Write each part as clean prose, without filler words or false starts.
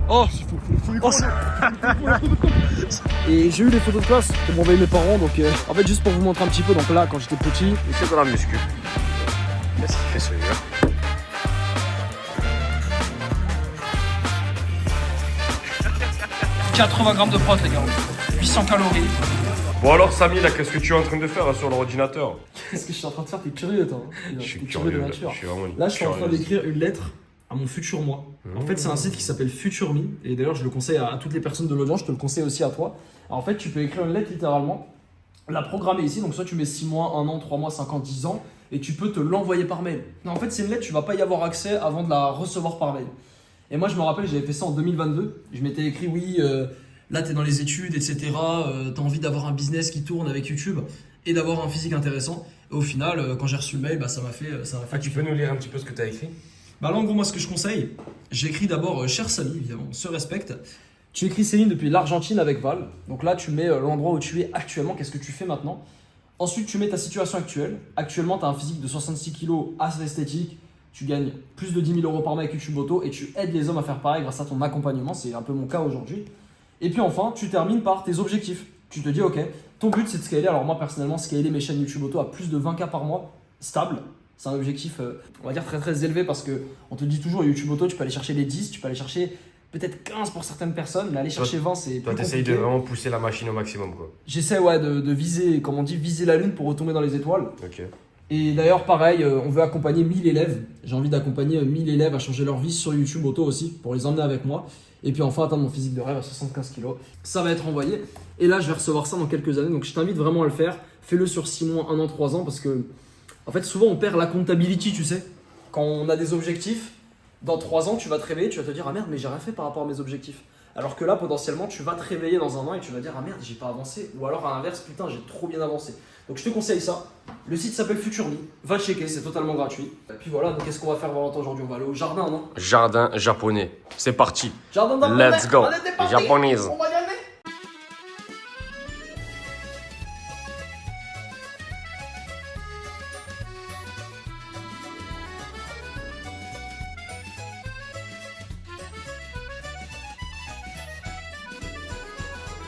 Oh, oh, et j'ai eu les photos de classe que m'ont envoyé mes parents, donc en fait juste pour vous montrer un petit peu, donc là quand j'étais petit, Il fait de la muscu. Qu'est-ce qu'il fait celui-là? « 80 grammes de prot les gars, 800 calories. » Bon alors Samy, là, qu'est-ce que tu es en train de faire là, sur l'ordinateur? Qu'est-ce que je suis en train de faire? T'es curieux toi hein. Je suis T'es curieux, de là. nature. Je suis vraiment Là je suis en train curieux. d'écrire une lettre à mon futur moi. En fait c'est un site qui s'appelle Future Me, et d'ailleurs je le conseille à toutes les personnes de l'audience, je te le conseille aussi à toi. Alors, en fait tu peux écrire une lettre littéralement, la programmer ici, donc soit tu mets 6 mois, 1 an, 3 mois, 5 ans, 10 ans, et tu peux te l'envoyer par mail. En fait c'est une lettre, tu vas pas y avoir accès avant de la recevoir par mail. Et moi je me rappelle, j'avais fait ça en 2022, je m'étais écrit oui, là t'es dans les études, etc. T'as envie d'avoir un business qui tourne avec YouTube et d'avoir un physique intéressant. Et au final, quand j'ai reçu le mail, bah, ça m'a fait Tu peux nous lire un petit peu ce que tu as écrit? Bah là en gros moi ce que je conseille, j'ai écrit d'abord cher Samy, évidemment, on se respecte. Tu écris Céline depuis l'Argentine avec Val. Donc là tu mets l'endroit où tu es actuellement, qu'est-ce que tu fais maintenant. Ensuite tu mets ta situation actuelle. Actuellement tu as un physique de 66 kg assez esthétique. Tu gagnes plus de 10 000 euros par mois avec YouTube Auto et tu aides les hommes à faire pareil grâce à ton accompagnement. C'est un peu mon cas aujourd'hui. Et puis enfin tu termines par tes objectifs. Tu te dis ok, ton but c'est de scaler. Alors moi personnellement scaler mes chaînes YouTube Auto à plus de 20K par mois stable. C'est un objectif, on va dire, très très élevé parce que on te dit toujours YouTube Auto, tu peux aller chercher les 10, tu peux aller chercher peut-être 15 pour certaines personnes, mais aller chercher 20, c'est Toi, plus t'essayes de compliqué. vraiment pousser la machine au maximum, quoi. J'essaie ouais, de viser, comme on dit, viser la lune pour retomber dans les étoiles. Ok. Et d'ailleurs, pareil, on veut accompagner 1000 élèves. J'ai envie d'accompagner 1000 élèves à changer leur vie sur YouTube Auto aussi, pour les emmener avec moi. Et puis enfin atteindre mon physique de rêve à 75 kg. Ça va être envoyé. Et là, je vais recevoir ça dans quelques années. Donc je t'invite vraiment à le faire. Fais-le sur 6 mois, 1 an, 3 ans, parce que en fait, souvent on perd la comptabilité, tu sais. Quand on a des objectifs, dans 3 ans, tu vas te réveiller, tu vas te dire ah merde, mais j'ai rien fait par rapport à mes objectifs. Alors que là, potentiellement, tu vas te réveiller dans un an et tu vas dire ah merde, j'ai pas avancé. Ou alors à l'inverse, putain, j'ai trop bien avancé. Donc je te conseille ça. Le site s'appelle Future Me. Va checker, c'est totalement gratuit. Et puis voilà, donc qu'est-ce qu'on va faire Valentin aujourd'hui? On va aller au jardin, non? Jardin japonais. C'est parti. Jardin japonais. Let's go. Allez, t'es parti. Japonaise. On va y aller.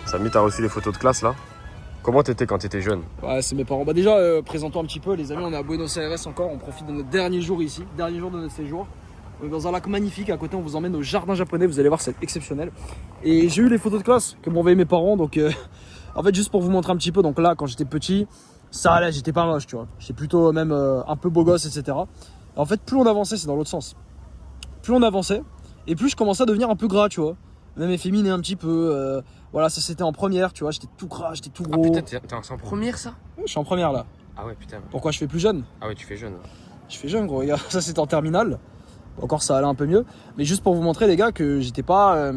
Samy, t'as reçu les photos de classe là? Comment t'étais quand t'étais jeune? Ouais, c'est mes parents. Bah déjà, présentons un petit peu, les amis, on est à Buenos Aires encore, on profite de notre dernier jour ici, dernier jour de notre séjour. On est dans un lac magnifique, à côté on vous emmène au jardin japonais, vous allez voir, c'est exceptionnel. Et j'ai eu les photos de classe que m'ont envoyé mes parents, donc en fait juste pour vous montrer un petit peu, donc là quand j'étais petit, ça allait, j'étais pas moche, tu vois. J'étais plutôt même un peu beau gosse, etc. Et en fait plus on avançait, c'est dans l'autre sens. Plus on avançait, et plus je commençais à devenir un peu gras, tu vois. Même efféminé un petit peu, voilà, ça c'était en première, tu vois, j'étais tout gras, j'étais tout Ah gros. putain, t'es en première ça? Je suis en première là. Ah ouais, putain. Pourquoi je fais plus jeune? Ah ouais, tu fais jeune. Hein. Je fais jeune gros regarde, ça c'était en terminale. Encore ça allait un peu mieux. Mais juste pour vous montrer les gars que j'étais pas.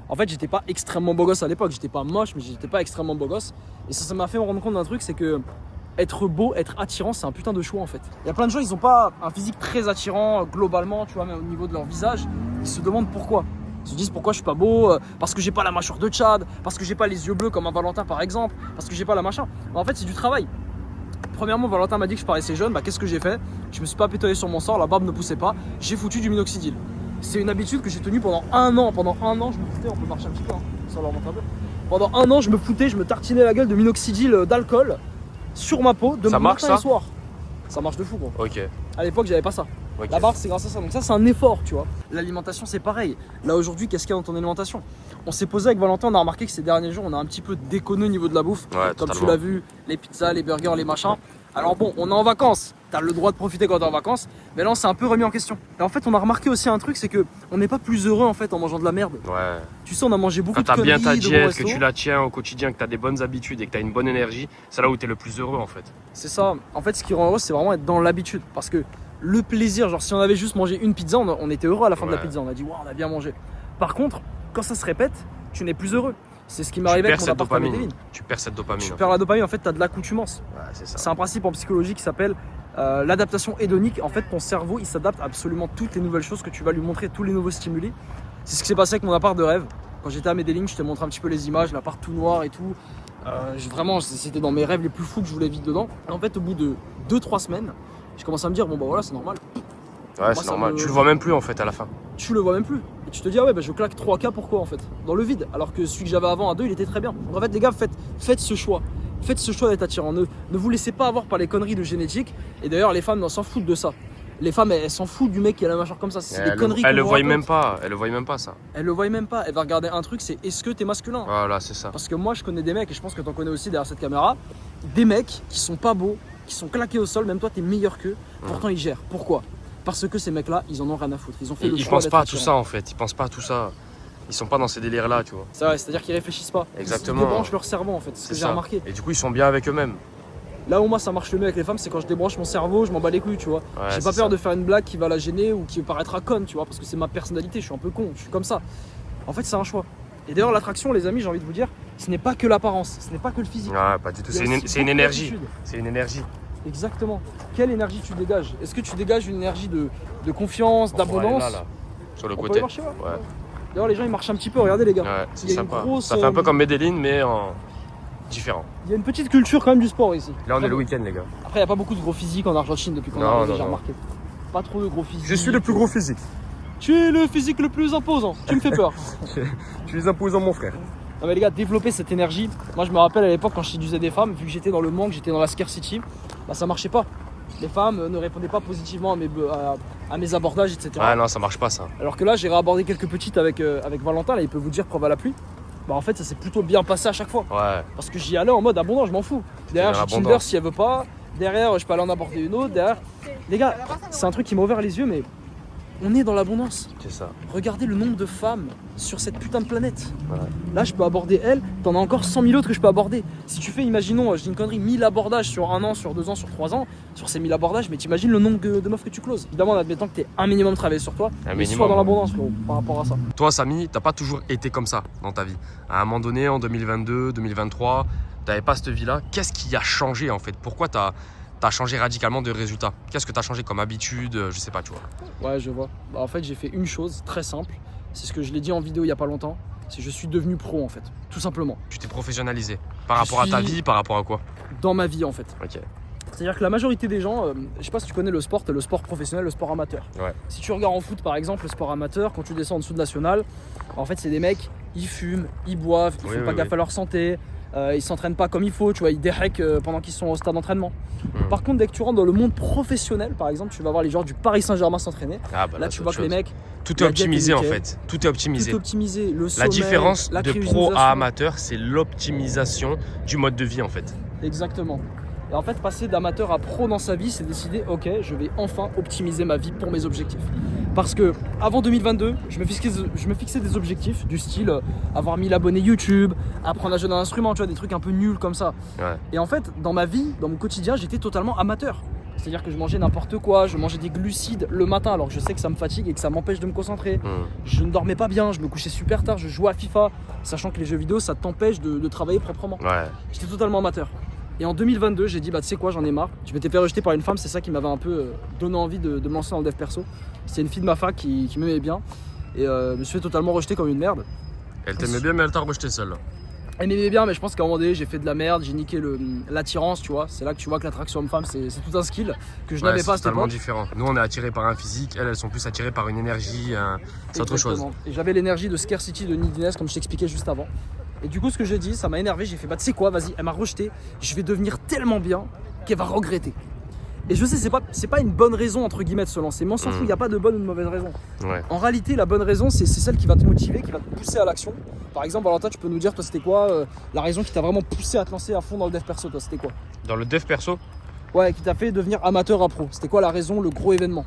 En fait j'étais pas extrêmement beau gosse à l'époque. J'étais pas moche mais j'étais pas extrêmement beau gosse. Et ça m'a fait me rendre compte d'un truc, c'est que être beau, être attirant, c'est un putain de choix en fait. Il y a plein de gens, ils ont pas un physique très attirant globalement, tu vois, même au niveau de leur visage. Ils se demandent pourquoi. Ils se disent pourquoi je suis pas beau, parce que j'ai pas la mâchoire de Tchad, parce que j'ai pas les yeux bleus comme un Valentin par exemple, parce que j'ai pas la machin. Mais en fait c'est du travail. Premièrement, Valentin m'a dit que je paraissais jeune, bah qu'est-ce que j'ai fait? Je me suis pas pétolé sur mon sort, la barbe ne poussait pas, j'ai foutu du minoxidil. C'est une habitude que j'ai tenue pendant un an. Pendant un an, je me foutais, on peut marcher un petit peu, hein, ça leur montre un peu. Pendant un an, je me foutais, je me tartinais la gueule de minoxidil d'alcool sur ma peau de Ça marche, matin et ça soir. Ça marche de fou, gros. Ok. À l'époque, j'avais pas ça. Ok. La barbe, c'est grâce à ça. Donc ça, c'est un effort, tu vois. L'alimentation, c'est pareil. Là, aujourd'hui, qu'est-ce qu'il y a dans ton alimentation? On s'est posé avec Valentin, on a remarqué que ces derniers jours, on a un petit peu déconné au niveau de la bouffe. Ouais, Comme tu totalement. l'as vu, les pizzas, les burgers, les machins. Alors bon, on est en vacances. T'as le droit de profiter quand t'es en vacances. Mais là, on s'est un peu remis en question. Et en fait, on a remarqué aussi un truc, c'est que on n'est pas plus heureux en fait en mangeant de la merde. Ouais. Tu sais, on a mangé beaucoup Quand de t'as bien conneries, ta de bons diète, que restos. tu la tiens au quotidien, que t'as des bonnes habitudes et que t'as une bonne énergie, c'est là où t'es le plus heureux en fait. C'est ça. En fait, ce qui rend heureux, c'est vraiment être dans l'habitude. Parce que le plaisir, genre si on avait juste mangé une pizza, on était heureux à la fin de la Ouais. pizza. On a dit, waouh, on a bien mangé. Par contre, quand ça se répète, tu n'es plus heureux. C'est ce qui m'est Tu arrivé perds avec mon cette appart à dopamine. Medellin. Tu perds cette dopamine. Tu en perds la dopamine, en fait, tu as de l'accoutumance. fait. Ouais, c'est ça. C'est un principe en psychologie qui s'appelle l'adaptation hédonique. En fait, ton cerveau, il s'adapte à absolument toutes les nouvelles choses que tu vas lui montrer, tous les nouveaux stimuli. C'est ce qui s'est passé avec mon appart de rêve. Quand j'étais à Medellin, je te montre un petit peu les images, l'appart tout noir et tout. Vraiment, c'était dans mes rêves les plus fous que je voulais vivre dedans. Et en fait, au bout de 2-3 semaines, je commence à me dire, bon bah voilà, c'est normal. Ouais, Moi, c'est ça normal. me- Tu le vois même plus en fait à la fin. Tu le vois même plus. Et tu te dis, ah ouais, bah, je claque 3K, pourquoi en fait? Dans le vide. Alors que celui que j'avais avant à 2, il était très bien. Donc en fait, les gars, faites ce choix. Faites ce choix d'être attirant. Ne vous laissez pas avoir par les conneries de génétique. Et d'ailleurs, les femmes s'en foutent de ça. Les femmes, elles s'en foutent du mec qui a la mâchoire comme ça. C'est des conneries. Elle le voit même pas. Elle le voit même pas, ça. Elle le voit même pas. Elle va regarder un truc, c'est est-ce que t'es masculin? Voilà, c'est ça. Parce que moi, je connais des mecs, et je pense que t'en connais aussi derrière cette caméra, des mecs qui sont pas beaux, qui sont claqués au sol. Même toi, t'es meilleur qu'eux. Pourtant, ils gèrent. Pourquoi? Parce que ces mecs-là, ils en ont rien à foutre. Ils ont fait le choix. Ils pensent pas à tout attirants. ça, en fait. Ils pensent pas à tout ça. Ils sont pas dans ces délires-là, tu vois. C'est vrai, c'est-à-dire qu'ils réfléchissent pas. Exactement. Ils débranchent leur cerveau, en fait. C'est ce que j'ai remarqué. Et du coup, ils sont bien avec eux-mêmes. Là où moi ça marche le mieux avec les femmes, c'est quand je débranche mon cerveau, je m'en bats les couilles, tu vois. Ouais, J'ai pas peur de faire une blague qui va la gêner ou qui paraîtra conne, tu vois, parce que c'est ma personnalité, je suis un peu con, je suis comme ça. En fait, c'est un choix. Et d'ailleurs, l'attraction, les amis, j'ai envie de vous dire, ce n'est pas que l'apparence, ce n'est pas que le physique. Ouais, pas du tout. Il y a aussi C'est une beaucoup énergie. d'attitude. C'est une énergie. Exactement. Quelle énergie tu dégages? Est-ce que tu dégages une énergie de confiance, d'abondance? Là, sur le On peut côté. aller marcher, ouais. Ouais. D'ailleurs, les gens ils marchent un petit peu, regardez les gars. Ouais, c'est Il y a une sympa. grosse, Ça fait un peu comme Medellin, mais en différent. Il y a une petite culture quand même du sport ici. Là, on est le week-end, les gars. Après, il n'y a pas beaucoup de gros physiques en Argentine depuis qu'on Non, arrive, non, j'ai non. remarqué. Pas trop de gros physiques. Je suis le plus gros physique. Tu es le physique le plus imposant, tu me fais peur. Je suis imposant, mon frère. Non mais les gars, développer cette énergie. Moi je me rappelle à l'époque quand je séduisais des femmes, vu que j'étais dans le manque, j'étais dans la scarcity, bah ça marchait pas. Les femmes ne répondaient pas positivement à mes abordages, etc. Ouais, non, ça marche pas, ça. Alors que là j'ai réabordé quelques petites avec Valentin, là il peut vous dire preuve à la pluie. Bah en fait ça s'est plutôt bien passé à chaque fois. Ouais. Parce que j'y allais en mode abondant, je m'en fous. Derrière j'ai abondant. Tinder si elle veut pas, derrière je peux aller en aborder une autre, derrière. Les gars, c'est un truc qui m'a ouvert les yeux mais on est dans l'abondance. C'est ça. Regardez le nombre de femmes sur cette putain de planète. Ouais. Là, je peux aborder elle, t'en as encore 100 000 autres que je peux aborder. Si tu fais, imaginons, je dis une connerie, 1000 abordages sur 1 an, sur 2 ans, sur 3 ans, sur ces 1000 abordages, mais t'imagines le nombre de meufs que tu closes. Évidemment, en admettant que t'aies un minimum travaillé sur toi, Un mais minimum. sois dans l'abondance, frérot, par rapport à ça. Toi, Samy, t'as pas toujours été comme ça dans ta vie. À un moment donné, en 2022, 2023, t'avais pas cette vie-là. Qu'est-ce qui a changé, en fait? Pourquoi t'as changé radicalement de résultat? Qu'est-ce que t'as changé comme habitude? Je sais pas, tu vois. Ouais, je vois. Bah, en fait, j'ai fait une chose très simple. C'est ce que je l'ai dit en vidéo il y a pas longtemps. C'est que je suis devenu pro, en fait. Tout simplement. Tu t'es professionnalisé. Par rapport à ta vie, par rapport à quoi? Dans ma vie, en fait. Ok. C'est-à-dire que la majorité des gens, je sais pas si tu connais le sport, t'as le sport professionnel, le sport amateur. Ouais. Si tu regardes en foot par exemple, le sport amateur, quand tu descends en dessous de national, en fait c'est des mecs, ils fument, ils boivent, ils font pas gaffe à leur santé, ils s'entraînent pas comme il faut, tu vois, ils dérequent pendant qu'ils sont au stade d'entraînement. Par contre, dès que tu rentres dans le monde professionnel, par exemple, tu vas voir les joueurs du Paris Saint-Germain s'entraîner. Ah, bah là tu vois que les mecs, tout est optimisé en fait. Tout est optimisé. tout est optimisé, le La sommeil, différence la de pro cryonisation. à amateur, c'est l'optimisation du mode de vie en fait. Exactement. Et en fait, passer d'amateur à pro dans sa vie, c'est décider, ok, je vais enfin optimiser ma vie pour mes objectifs. Parce que avant 2022, je me fixais des objectifs du style avoir 1000 abonnés YouTube, apprendre à jouer d'un instrument, tu vois, des trucs un peu nuls comme ça. Ouais. Et en fait, dans ma vie, dans mon quotidien, j'étais totalement amateur. C'est-à-dire que je mangeais n'importe quoi, je mangeais des glucides le matin alors que je sais que ça me fatigue et que ça m'empêche de me concentrer. Je ne dormais pas bien, je me couchais super tard, je jouais à FIFA, sachant que les jeux vidéo ça t'empêche de travailler proprement. Ouais. J'étais totalement amateur. Et en 2022, j'ai dit bah tu sais quoi, j'en ai marre. Je m'étais fait rejeter par une femme, c'est ça qui m'avait un peu donné envie de me lancer dans le dev perso. C'est une fille de ma fac qui m'aimait bien et je me suis fait totalement rejeter comme une merde. Elle t'aimait bien mais elle t'a rejeté seule. Elle m'aimait bien mais je pense qu'à un moment donné j'ai fait de la merde, j'ai niqué l'attirance, tu vois. C'est là que tu vois que l'attraction homme-femme c'est tout un skill que je n'avais pas à cette totalement époque. différent. Nous on est attirés par un physique, elles sont plus attirées par une énergie, c'est autre chose. Exactement. Et j'avais l'énergie de scarcity de neediness comme je t'expliquais juste avant. Et du coup ce que j'ai dit, ça m'a énervé, j'ai fait bah tu sais quoi, vas-y, elle m'a rejeté, je vais devenir tellement bien qu'elle va regretter. Et je sais c'est pas une bonne raison entre guillemets de se lancer, mais on s'en fout, il n'y a pas de bonne ou de mauvaise raison. Ouais. En réalité la bonne raison c'est celle qui va te motiver, qui va te pousser à l'action. Par exemple Valentin, tu peux nous dire toi c'était quoi la raison qui t'a vraiment poussé à te lancer à fond dans le dev perso, toi c'était quoi? Dans le dev perso, Ouais, qui t'a fait devenir amateur à pro. C'était quoi la raison, le gros événement?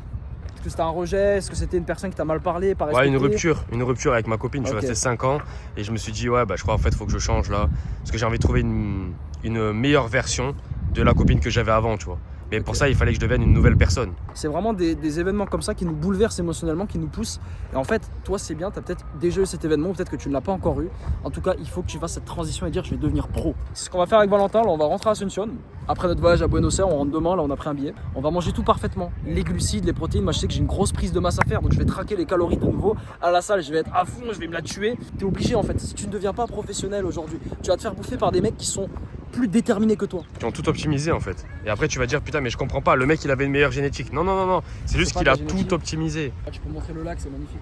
Est-ce que c'était un rejet? Est-ce que c'était une personne qui t'a mal parlé, pas ouais, respecté? une rupture avec ma copine. Je suis Ok. resté 5 ans et je me suis dit ouais bah je crois en fait faut que je change là parce que j'ai envie de trouver une meilleure version de la copine que j'avais avant, tu vois. Mais pour ça il fallait que je devienne une nouvelle personne. C'est vraiment des événements comme ça qui nous bouleversent émotionnellement, qui nous poussent. Et en fait, toi c'est bien, tu as peut-être déjà eu cet événement, peut-être que tu ne l'as pas encore eu. En tout cas, il faut que tu fasses cette transition et dire je vais devenir pro. C'est ce qu'on va faire avec Valentin, là on va rentrer à Asunción. Après notre voyage à Buenos Aires, on rentre demain, là on a pris un billet. On va manger tout parfaitement, les glucides, les protéines. Moi je sais que j'ai une grosse prise de masse à faire, donc je vais traquer les calories de nouveau. À la salle, je vais être à fond, je vais me la tuer. T'es obligé en fait, si tu ne deviens pas professionnel aujourd'hui, tu vas te faire bouffer par des mecs qui sont plus déterminés que toi. Qui ont tout optimisé en fait. Et après tu vas dire putain mais je comprends pas, le mec il avait une meilleure génétique. Non, c'est juste pas qu'il de a la génétique. tout optimisé. Ah, tu peux montrer le lac, c'est magnifique.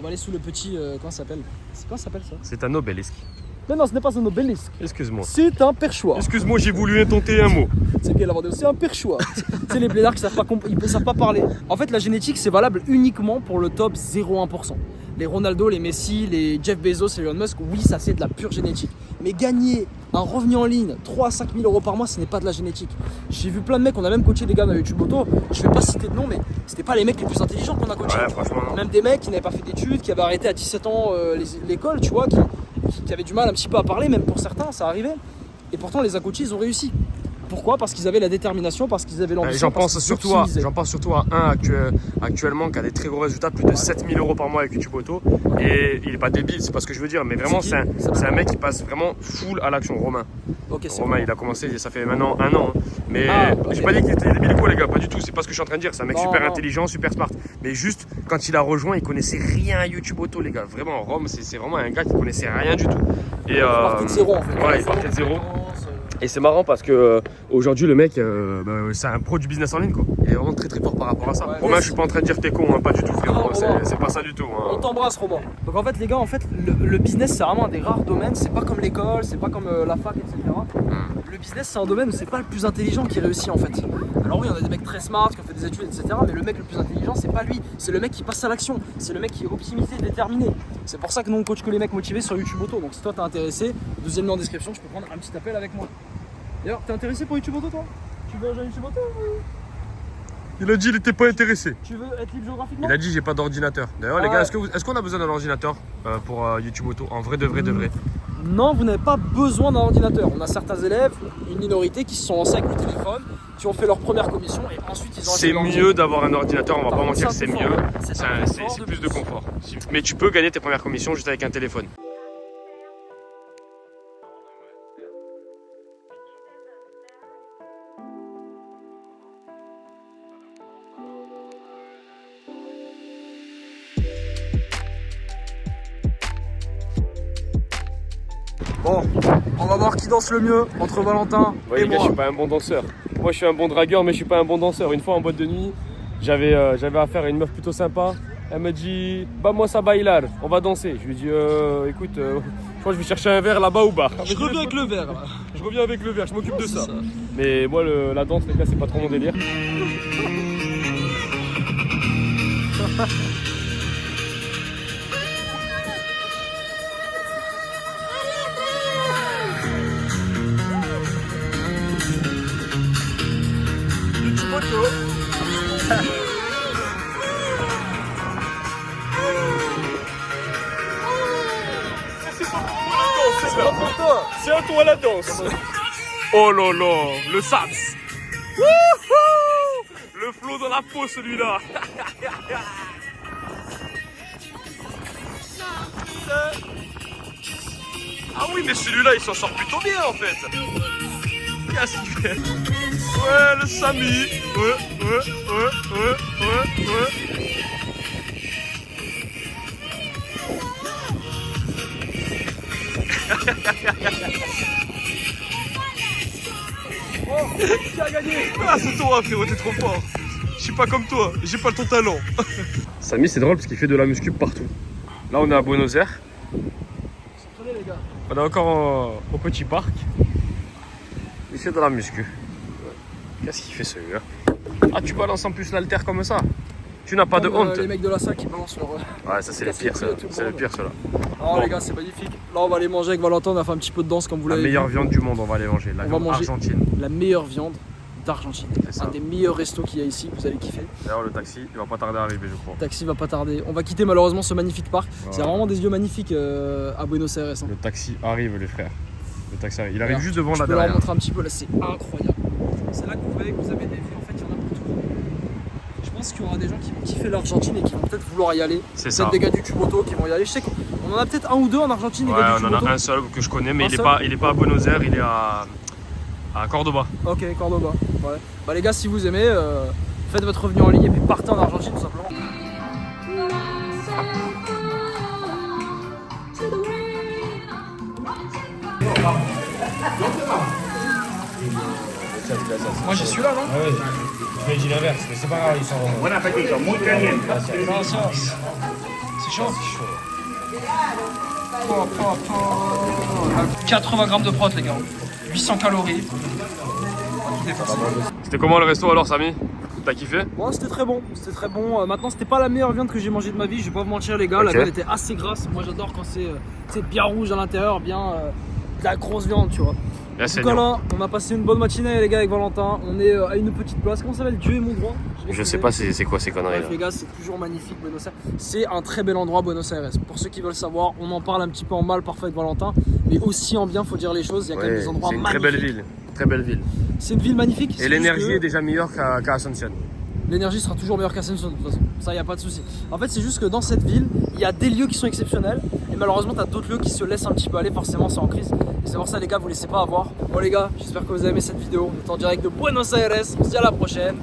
On va aller sous le petit. Comment ça s'appelle? Comment ça s'appelle ça? C'est un obélisque. Mais non, ce n'est pas un obélisque. Excuse-moi. C'est un perchoir. Excuse-moi, j'ai voulu intenter un mot. C'est qu'elle a vendu aussi un perchoir. Tu sais, les blédards qui savent pas parler. En fait, la génétique, c'est valable uniquement pour le top 0,1%. Les Ronaldo, les Messi, les Jeff Bezos, les Elon Musk, oui, ça c'est de la pure génétique. Mais gagner un revenu en ligne, 3 à 5 000 euros par mois, ce n'est pas de la génétique. J'ai vu plein de mecs, on a même coaché des gars dans YouTube Auto. Je vais pas citer de nom, mais c'était pas les mecs les plus intelligents qu'on a coachés. Ouais, franchement, non. Même des mecs qui n'avaient pas fait d'études, qui avaient arrêté à 17 ans l'école, tu vois, qui avaient du mal un petit peu à parler, même pour certains, ça arrivait. Et pourtant, on les a coachés, ils ont réussi. Pourquoi? Parce qu'ils avaient la détermination, parce qu'ils avaient l'ambition. J'en pense surtout à un actuellement qui a des très gros résultats, plus de 7 000 euros par mois avec YouTube Auto. Et il est pas débile, c'est pas ce que je veux dire, mais vraiment c'est un mec qui passe vraiment full à l'action. Romain. Ok, c'est Romain, bon. il a commencé, ça fait maintenant 1 an. Hein. Mais Ok. j'ai pas dit qu'il était débile quoi les gars, pas du tout, c'est pas ce que je suis en train de dire. C'est un mec Non, super non. intelligent, super smart. Mais juste quand il a rejoint, il connaissait rien à YouTube Auto les gars. Vraiment, Rome, c'est vraiment un gars qui connaissait rien du tout. Et Il partait de zéro en fait. voilà, il partait de zéro. Et c'est marrant parce que aujourd'hui le mec c'est un pro du business en ligne quoi. Il est vraiment très très fort par rapport à ça. Ouais, Romain, je suis pas en train de dire t'es con, hein, pas du tout frérot. Non, Romain. C'est pas ça du tout. On Hein. t'embrasse, Romain. Donc en fait, les gars, le business c'est vraiment un des rares domaines. C'est pas comme l'école, c'est pas comme la fac, etc. Le business c'est un domaine où c'est pas le plus intelligent qui réussit en fait. Alors oui, on a des mecs très smart qui ont fait des études, etc. Mais le mec le plus intelligent, c'est pas lui. C'est le mec qui passe à l'action. C'est le mec qui est optimisé, déterminé. C'est pour ça que nous on coach que les mecs motivés sur YouTube Auto. Donc si toi t'es intéressé, deuxième lien en description, tu peux prendre un petit appel avec moi. D'ailleurs, t'es intéressé pour YouTube Auto toi? Tu veux rejoindre YouTube Auto ou... Il a dit il était pas intéressé. Tu veux être libre géographiquement? Il a dit j'ai pas d'ordinateur. D'ailleurs les Ah gars, ouais. est-ce qu'on a besoin d'un ordinateur pour YouTube Auto? En vrai de vrai de vrai. Non, vous n'avez pas besoin d'un ordinateur. On a certains élèves, une minorité qui se sont lancés avec le téléphone, qui ont fait leur première commission et ensuite ils ont acheté C'est leur mieux d'avoir un ordinateur, on va Par pas contre, mentir, c'est c'est un mieux. confort. C'est un confort C'est de plus de plus. confort. Mais tu peux gagner tes premières commissions juste avec un téléphone. Bon, on va voir qui danse le mieux entre Valentin Ouais, et les gars, je moi. suis pas un bon danseur. Moi, je suis un bon dragueur, mais je suis pas un bon danseur. Une fois en boîte de nuit, j'avais affaire à une meuf plutôt sympa. Elle me dit, bah moi ça bailar, on va danser. Je lui dis, écoute, je crois que je vais chercher un verre là-bas au bar. Je reviens avec le verre là. Je reviens avec le verre, je m'occupe de C'est ça. ça. Mais moi, la danse, les gars, c'est pas trop mon délire. C'est à toi la danse. Oh là là, le Sams. Wouhou, le flow dans la peau celui-là. Ah oui, mais celui-là il s'en sort plutôt bien en fait. Qu'est-ce qu'il fait? Ouais, le Samy. Ouais. Oh, qui a gagné? Ah, c'est toi, frérot, t'es trop fort. Je suis pas comme toi, j'ai pas ton talent. Samy, c'est drôle parce qu'il fait de la muscu partout. Là, on est à Buenos Aires. Prenez les gars. On est encore au petit parc. Il fait de la muscu. Qu'est-ce qu'il fait celui-là? Ah, tu balances en plus l'haltère comme ça? Tu n'as pas de Comme, honte? les mecs de la SAC qui balancent leur. Ouais, ça c'est les casse pires, les ça. couilles à tout le C'est le monde. pire, ceux-là. Oh Bon. les gars, c'est magnifique. Là, on va aller manger avec Valentin. On a fait un petit peu de danse comme vous La l'avez vu. meilleure viande du monde, on va aller manger. La On va viande manger. argentine. La meilleure viande d'Argentine. C'est ça. Un des meilleurs restos qu'il y a ici. Vous allez kiffer. D'ailleurs, le taxi, il va pas tarder à arriver, je crois. Le taxi va pas tarder. On va quitter malheureusement ce magnifique parc. C'est Voilà. vraiment des yeux magnifiques à Buenos Aires. Hein. Le taxi arrive, les frères. Le taxi arrive. Il arrive Alors, juste devant Je là peux leur derrière. montrer un petit peu là, c'est incroyable. C'est là que vous voyez que vous avez des vues, en fait il y en a pour tout le monde. Je pense qu'il y aura des gens qui vont kiffer l'Argentine et qui vont peut-être vouloir y aller. C'est Peut-être ça. des gars du Tuboto qui vont y aller. Je sais qu'on en a peut-être un ou deux en Argentine, des Ouais, gars du on en Tuboto. a un seul que je connais, mais Un il est seul pas à Buenos Aires, il est à Cordoba. Ok, Cordoba. Ouais. Bah les gars, si vous aimez, faites votre revenu en ligne et puis partez en Argentine tout simplement. Moi j'ai celui-là, non? Ouais, je vais dire l'inverse, mais c'est pas grave, ils sont. Buen apetito, muy caliente. Gracias. C'est C'est chaud. 80 grammes de prot, les gars. 800 calories. Tout dépasser. C'était comment le resto alors, Samy? T'as kiffé? Ouais, c'était très bon. C'était très bon. Maintenant, c'était pas la meilleure viande que j'ai mangée de ma vie. Je vais pas vous mentir, les gars. La Ok. viande était assez grasse. Moi, j'adore quand c'est bien rouge à l'intérieur, bien de la grosse viande, tu vois. Bien En tout cas, saignant. là, on a passé une bonne matinée, les gars, avec Valentin. On est à une petite place. Comment ça s'appelle? Dieu est mon droit. Je sais pas c'est quoi ces conneries Bref, là. les gars, c'est toujours magnifique, Buenos Aires. C'est un très bel endroit, Buenos Aires. Pour ceux qui veulent savoir, on en parle un petit peu en mal parfois avec Valentin, mais aussi en bien, faut dire les choses. Il y a quand même Ouais, des endroits c'est une très magnifiques. belle ville. Très belle ville. C'est une ville magnifique. Et c'est l'énergie juste est que déjà meilleure qu'à Asuncion. l'énergie sera toujours meilleure qu'Ascension de toute façon. Ça, il n'y a pas de souci. En fait, c'est juste que dans cette ville, il y a des lieux qui sont exceptionnels. Et malheureusement, tu as d'autres lieux qui se laissent un petit peu aller. Forcément, c'est en crise. Et c'est pour ça, les gars, vous laissez pas avoir. Bon, les gars, j'espère que vous avez aimé cette vidéo. On est en direct de Buenos Aires. On se dit à la prochaine.